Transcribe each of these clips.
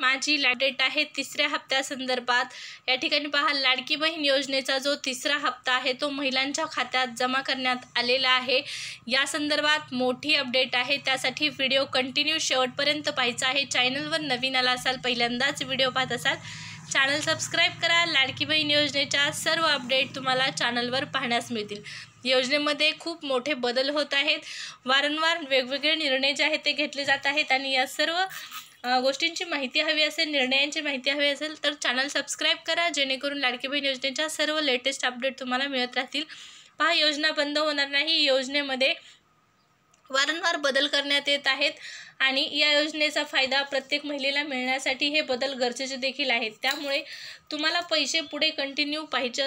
माझी अपडेट आहे तिसऱ्या हप्त्यासंदर्भात। या ठिकाणी पहा, लाडकी बहीण योजनेचा जो तिसरा हप्ता आहे तो महिलांच्या खात्यात जमा करण्यात आलेला आहे। या संदर्भात मोठी अपडेट आहे, त्यासाठी व्हिडिओ कंटिन्यू शेवटपर्यंत पाहायचा आहे। चॅनलवर नवीन आला असाल, पहिल्यांदाच व्हिडिओ पाहत असाल, चॅनल सबस्क्राईब करा। लाडकी बहीण योजनेच्या सर्व अपडेट तुम्हाला चॅनलवर पाहण्यास मिळतील। योजनेमध्ये खूप मोठे बदल होत आहेत, वारंवार वेगवेगळे निर्णय जे आहेत ते घेतले जात आहेत आणि या सर्व गोष्टींची माहिती हवी असेल, निर्णयांची माहिती हवी असेल तर चॅनल सबस्क्राईब करा, जेणेकरून लाडकी बहीण योजनेच्या सर्व लेटेस्ट अपडेट तुम्हाला मिळत राहतील। पहा, योजना बंद होणार नाही। योजनेमध्ये वारंवार बदल करण्यात येत आहेत आणि या योजनेचा फायदा प्रत्येक महिलेला मिळण्यासाठी हे बदल गरजेचे देखील आहेत। त्यामुळे तुम्हाला पैसे पुढे कंटिन्यू पाहिजे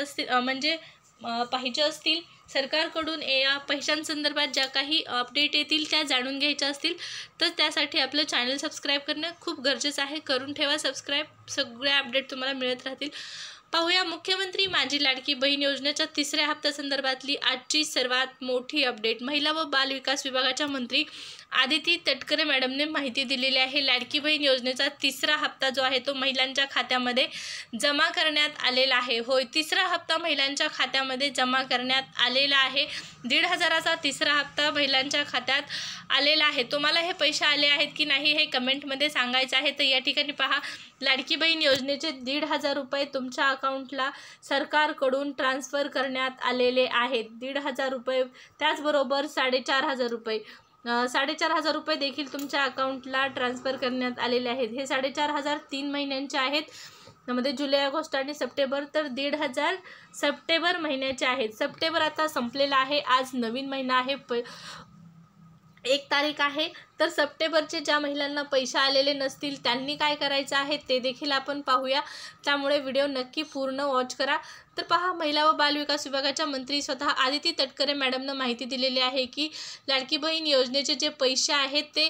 असतील सरकारकडून या पैशांसंदर्भात ज्या काही अपडेट येतील त्या जाणून घ्यायच्या असतील तर त्यासाठी आपलं चॅनल सबस्क्राईब करणं खूप गरजेचं आहे। करून ठेवा सबस्क्राईब, सगळे अपडेट तुम्हाला मिळत राहतील। पाहूया मुख्यमंत्री माझी लाडकी बहीण योजनेच्या तिसऱ्या हप्त्यासंदर्भातली आजची सर्वात मोठी अपडेट। महिला व बाल विकास विभागाच्या मंत्री आदिती तटकरे मॅडमने माहिती दिलेली आहे। लाडकी बहीण योजनेचा तिसरा हप्ता जो आहे तो महिलांच्या खात्यामध्ये जमा करण्यात आलेला आहे। होय, तिसरा हप्ता महिलांच्या खात्यामध्ये जमा करण्यात आलेला आहे। 1,500चा तिसरा हप्ता महिलांच्या खात्यात आलेला आहे। तुम्हाला हे पैसे आले आहेत की नाही हे कमेंटमध्ये सांगायचं आहे। तर या ठिकाणी पहा, लाडकी बहीण योजनेचे 1,500 रुपये तुमच्या अकाउंटला सरकारकडून ट्रान्सफर करण्यात आलेले आहेत। 1,500 रुपये, त्याचबरोबर 4,500 रुपये 4,500 रुपये देखील तुमच्या अकाउंटला ट्रान्सफर करण्यात आलेले आहेत। हे 4,500 3 महिन्यांचे आहेत, त्यामध्ये जुलै, ऑगस्ट आणि सप्टेंबर, तर 1,500 सप्टेंबर महिन्याचे आहेत। सप्टेंबर आता संपलेला आहे, आज नवीन महिना आहे, 1 तारीख आहे। तर सप्टेंबरचे ज्या महिलांना पैसे आलेले नसतील त्यांनी काय करायचं आहे ते देखील आपण पाहूया, त्यामुळे व्हिडिओ नक्की पूर्ण वॉच करा। तर पहा, महिला व बाल विकास विभागाच्या मंत्री स्वतः आदिती तटकरे मॅडमनं माहिती दिलेली आहे की लाडकी बहीण योजनेचे जे पैसे आहेत ते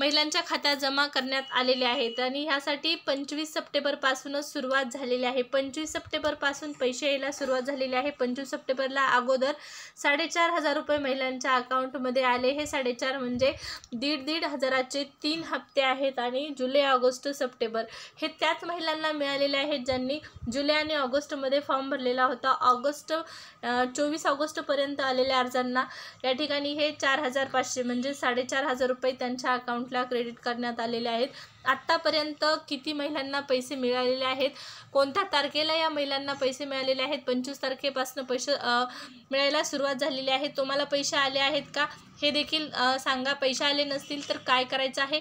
महिलांच्या खात्यात जमा करण्यात आलेले आहेत आणि ह्यासाठी 25 सप्टेंबरपासूनच सुरुवात झालेली आहे। 25 सप्टेंबरपासून पैसे यायला सुरुवात झालेली आहे। 25 सप्टेंबरला अगोदर 4,500 रुपये महिलांच्या अकाउंटमध्ये आले। हे 4,500 म्हणजे 1,500चे 3 हप्ते आहेत आणि जुलै, ऑगस्ट, सप्टेंबर हे त्याच महिलांना मिळालेले आहेत ज्यांनी जुलै आणि ऑगस्टमध्ये फॉर्म भरलेला होता। 24 ऑगस्टपर्यंत आलेल्या अर्जांना या ठिकाणी हे 4,500 म्हणजे 4,500 रुपये त्यांच्या अकाउंटला क्रेडिट करण्यात आलेले आहेत। आत्तापर्यंत किती महिलांना पैसे मिळालेले आहेत, कोणत्या तारखेला या महिलांना पैसे मिळालेले आहेत, 25 तारखेपासून पैसे मिळायला सुरुवात झालेली आहे। तुम्हाला पैसे आले आहेत का हे देखील सांगा। पैसे आले नसतील तर काय करायचं आहे,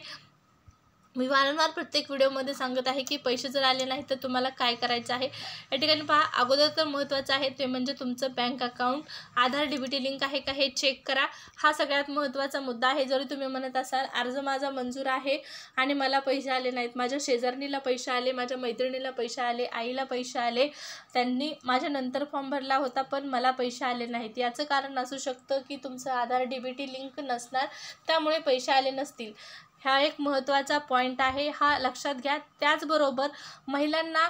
मी वारंवार प्रत्येक व्हिडिओमध्ये सांगत आहे की पैसे जर आले नाही तर तुम्हाला काय करायचं आहे। या ठिकाणी पहा, अगोदर तर महत्त्वाचं आहे ते म्हणजे तुमचं बँक अकाउंट, आधार DBT लिंक आहे का हे चेक करा। हा सगळ्यात महत्त्वाचा मुद्दा आहे। जरी तुम्ही म्हणत असाल अर्ज माझा मंजूर आहे आणि मला पैसे आले नाहीत, माझ्या शेजारणीला पैसे आले, माझ्या मैत्रिणीला पैसे आले, आईला पैसे आले, त्यांनी माझ्या नंतर फॉर्म भरला होता पण मला पैसे आले नाहीत, याचं कारण असू शकतं की तुमचं आधार DBT लिंक नसणार, त्यामुळे पैसे आले नसतील। हा एक महत्त्वाचा पॉईंट आहे, हा लक्षात घ्या। त्याचबरोबर महिलांना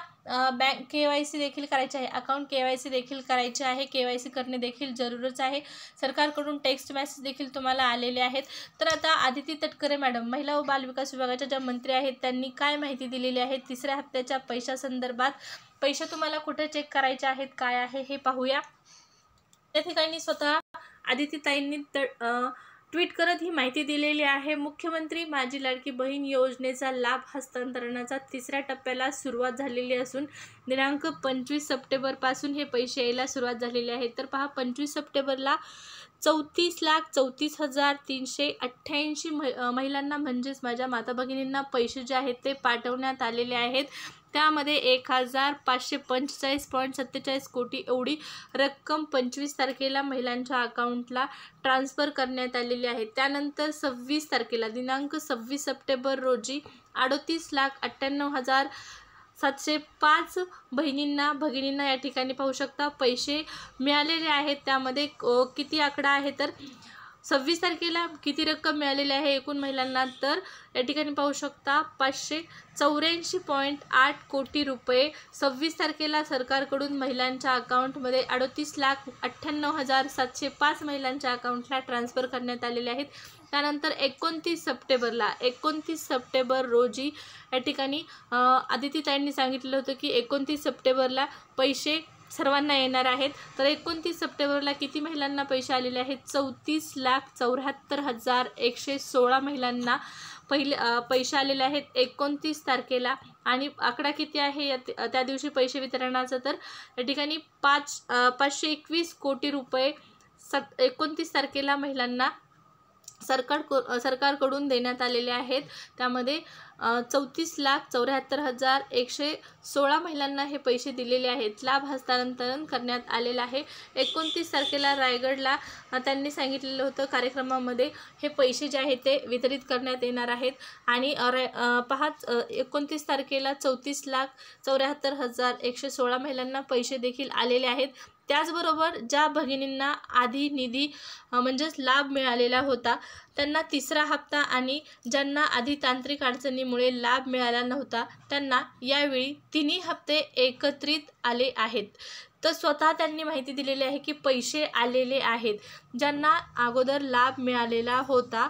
बँक KYC देखील करायचे आहे, अकाउंट KYC देखील करायचे आहे। KYC करणे देखील जरूरच आहे। सरकारकडून टेक्स्ट मेसेज देखील तुम्हाला आलेले आहेत। तर आता आदिती तटकरे मॅडम महिला व बाल विकास विभागाच्या ज्या मंत्री आहेत त्यांनी काय माहिती दिलेली आहे तिसऱ्या हप्त्याच्या पैशासंदर्भात, पैसे तुम्हाला कुठे चेक करायचे आहेत, काय आहे हे पाहूया। त्या ठिकाणी स्वतः आदितीताईंनी ट्विट करत ही माहिती दिलेली आहे। मुख्यमंत्री माझी लाडकी बहीण योजनेचा लाभ हस्तांतरणाचा तिसऱ्या टप्प्याला सुरुवात झालेली असून दिनांक 25 सप्टेंबरपासून हे पैसे यायला सुरुवात झालेली आहे। तर पहा, 25 सप्टेंबरला 34,34,388 महिलांना म्हणजेच माझ्या माता भगिनींना पैसे जे आहेत ते पाठवण्यात आलेले आहेत। त्यामध्ये 1,545.47 कोटी एवढी रक्कम 25 तारखेला महिलांच्या अकाउंटला ट्रान्सफर करण्यात आलेली आहे। त्यानंतर 26 तारखेला दिनांक 26 सप्टेंबर रोजी 38,98,705 भगिनींना या ठिकाणी पाहू शकता पैसे मिळालेले आहेत। त्यामध्ये किती आकडा आहे तर 26 तारखेला किती रक्कम मिळालेली आहे एकूण महिलांना, तर या ठिकाणी पाहू शकता 584.8 कोटी रुपये 26 तारखेला सरकारकडून महिलांच्या अकाउंटमध्ये 38,98,705 महिलांच्या अकाउंटला ट्रान्सफर करण्यात आलेले आहेत। त्यानंतर 29 सप्टेंबर रोजी या ठिकाणी आदितीताईंनी सांगितलं होतं की 29 सप्टेंबरला पैसे सर्वांना येणार आहेत। तर 29 सप्टेंबरला किती महिलांना पैसे आलेले आहेत? 34,74,116 महिलांना पैसे आलेले आहेत 29 तारखेला। आणि आकडा किती आहे त्या दिवशी पैसे वितरणाचा? तर या ठिकाणी 521 कोटी रुपये 29 तारखेला महिलांना सरकारकडून देण्यात आलेले आहेत। त्यामध्ये 34,74,116 महिलांना हे पैसे दिलेले आहेत, लाभ हस्तांतरण करण्यात आलेलं आहे। 29 तारखेला रायगडला त्यांनी सांगितलेलं होतं कार्यक्रमामध्ये हे पैसे जे आहेत ते वितरित करण्यात येणार आहेत। आणि 29 तारखेला 34,74,116 महिलांना पैसे देखील आलेले आहेत। त्याचबरोबर ज्या भगिनींना आधी निधी म्हणजेच लाभ मिळालेला होता त्यांना तिसरा हप्ता आणि ज्यांना आधी तांत्रिक अडचणीमुळे लाभ मिळाला नव्हता त्यांना यावेळी तिन्ही हप्ते एकत्रित आले आहेत। तर स्वतः त्यांनी माहिती दिलेली आहे की पैसे आलेले आहेत। ज्यांना अगोदर लाभ मिळालेला होता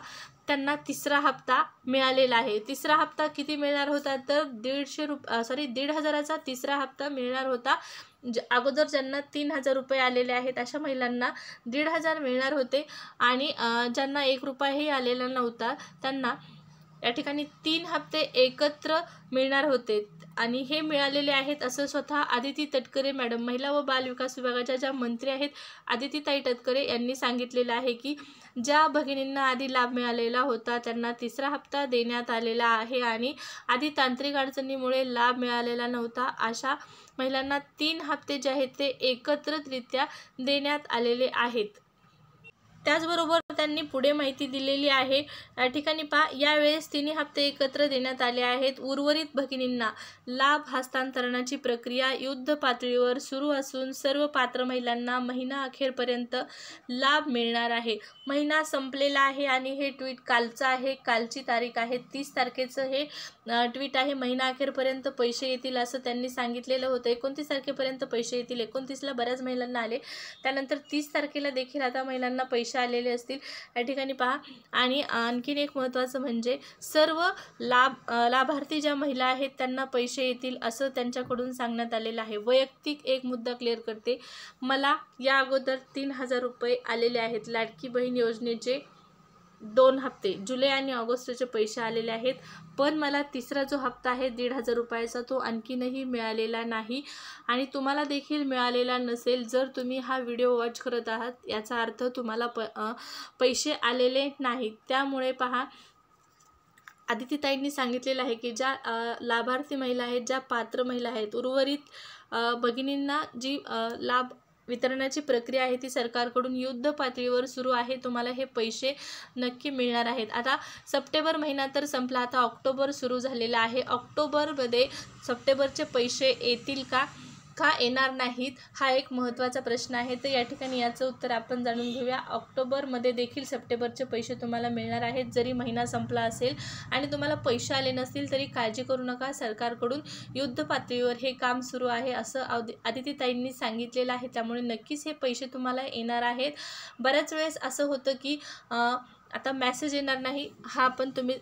त्यांना तिसरा हप्ता मिळालेला आहे। तिसरा हप्ता किती मिळणार होता? तर 1,500चा तिसरा हप्ता मिळणार होता। अगोदर ज्यांना 3,000 रुपये आलेले आहेत अशा महिलांना 1,500 मिळणार होते। आणि ज्यांना 1 रुपयाही आलेला नव्हता त्यांना या ठिकाणी 3 हप्ते एकत्र मिळणार होते आणि हे मिळालेले आहेत असं स्वतः आदिती तटकरे मॅडम, महिला व बाल विकास विभागाच्या ज्या मंत्री आहेत आदितीताई तटकरे यांनी सांगितलेलं आहे की ज्या भगिनींना आधी लाभ मिळालेला होता त्यांना तिसरा हप्ता देण्यात आलेला आहे आणि आधी तांत्रिक अडचणीमुळे लाभ मिळालेला नव्हता अशा महिलांना 3 हप्ते जे आहेत ते एकत्रितरित्या देण्यात आलेले आहेत। त्याचबरोबर त्यांनी पुढे माहिती दिलेली आहे या ठिकाणी पहा, यावेळेस तिन्ही हप्ते एकत्र देण्यात आले आहेत। उर्वरित भगिनींना लाभ हस्तांतरणाची प्रक्रिया युद्ध पातळीवर सुरू असून सर्व पात्र महिलांना महिना अखेरपर्यंत लाभ मिळणार आहे। महिना संपलेला आहे आणि हे ट्विट कालचं आहे, कालची तारीख आहे 30 तारखेचं हे ट्विट आहे। महिना अखेरपर्यंत पैसे येतील असं त्यांनी सांगितलेलं होतं। 29 तारखेपर्यंत पैसे येतील, 29ला बऱ्याच महिलांना आले, त्यानंतर 30 तारखेला देखील आता महिलांना पैसे आलेले असतील या ठिकाणी पहा। आणि आणखीन एक महत्त्वाचं म्हणजे सर्व लाभार्थी ज्या महिला आहेत त्यांना पैसे येतील असं त्यांच्याकडून सांगण्यात आलेलं आहे। वैयक्तिक एक मुद्दा क्लिअर करते, मला या अगोदर 3,000 रुपये आलेले आहेत लाडकी बहीण योजनेचे 2 हप्ते, जुलै आणि ऑगस्टचे पैसे आलेले आहेत, पण मला तिसरा जो हप्ता आहे 1,500 रुपयाचा तो आणखीनही मिळालेला नाही आणि तुम्हाला देखील मिळालेला नसेल। जर तुम्ही हा व्हिडिओ वॉच करत आहात याचा अर्थ तुम्हाला पैसे आलेले नाहीत। त्यामुळे पहा, आदितीताईंनी सांगितलेलं आहे की ज्या लाभार्थी महिला आहेत, ज्या पात्र महिला आहेत, उर्वरित भगिनींना जी लाभ वितरणाची प्रक्रिया आहे ती सरकारकडून युद्ध पातळीवर सुरू आहे। तुम्हाला हे पैसे नक्की मिळणार आहेत। आता सप्टेंबर महिना तर संपला, आता ऑक्टोबर सुरू झालेला आहे। ऑक्टोबरमध्ये सप्टेंबरचे पैसे येतील का येणार नाहीत हा एक महत्त्वाचा प्रश्न आहे। तर या ठिकाणी याचं उत्तर आपण जाणून घेऊया। ऑक्टोबरमध्ये देखील सप्टेंबरचे पैसे तुम्हाला मिळणार आहेत जरी महिना संपला असेल आणि तुम्हाला पैसे आले नसतील तरी काळजी करू नका, सरकारकडून युद्ध पातळीवर हे काम सुरू आहे असं आदितीताईंनी सांगितलेलं आहे। त्यामुळे नक्कीच हे पैसे तुम्हाला येणार आहेत। बऱ्याच वेळेस असं होतं की आता मेसेज येणार नाही, हा पण तुम्ही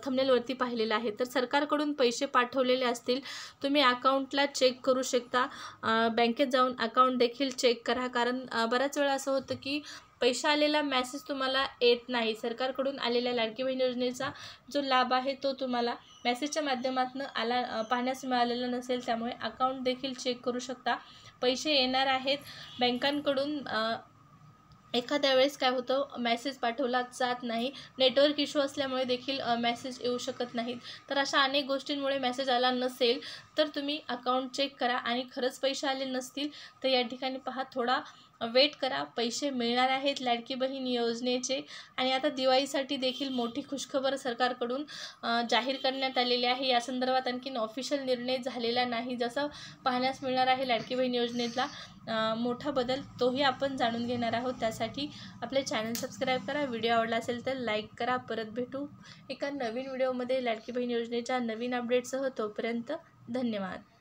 थंबनेलवरती पाहिलेला आहे। तर सरकारकडून पैसे पाठवलेले असतील, तुम्ही अकाउंटला चेक करू शकता, बँकेत जाऊन अकाउंट देखील चेक करा, कारण बऱ्याच वेळा असं होतं की पैसा आलेला मेसेज तुम्हाला येत नाही। सरकारकडून आलेल्या लाडकी बहीण योजनेचा जो लाभ आहे तो तुम्हाला मेसेजच्या माध्यमातून पाहण्यास मिळालेला नसेल, त्यामुळे अकाउंट देखील चेक करू शकता। पैसे येणार आहेत बँकांकडून। एखाद्या वेळेस काय होतं, मेसेज पाठवला जात नाही, नेटवर्क इश्यू असल्यामुळे देखील मेसेज येऊ शकत नाहीत। तर अशा अनेक गोष्टींमुळे मेसेज आला नसेल तर तुम्ही अकाउंट चेक करा आणि खरंच पैसे आले नसतील तर या ठिकाणी पहा, थोडा वेट करा, पैसे मिळणार आहेत लाडकी बहीण योजनेचे। आणि आता दिवाळीसाठी देखील मोठी खुशखबर सरकारकडून जाहीर करण्यात आलेली आहे। या संदर्भात आणखीन ऑफिशियल निर्णय झालेला नाही, जसं पाहण्यास मिळणार आहे लाडकी बहीण योजनेतला मोठा बदल तोही आपण जाणून घेणार आहोत। त्यासाठी आपले चॅनल सबस्क्राईब करा, व्हिडिओ आवडला असेल तर लाईक करा। परत भेटू एका नवीन व्हिडिओमध्ये लाडकी बहीण योजनेच्या नवीन अपडेटसह, तोपर्यंत धन्यवाद।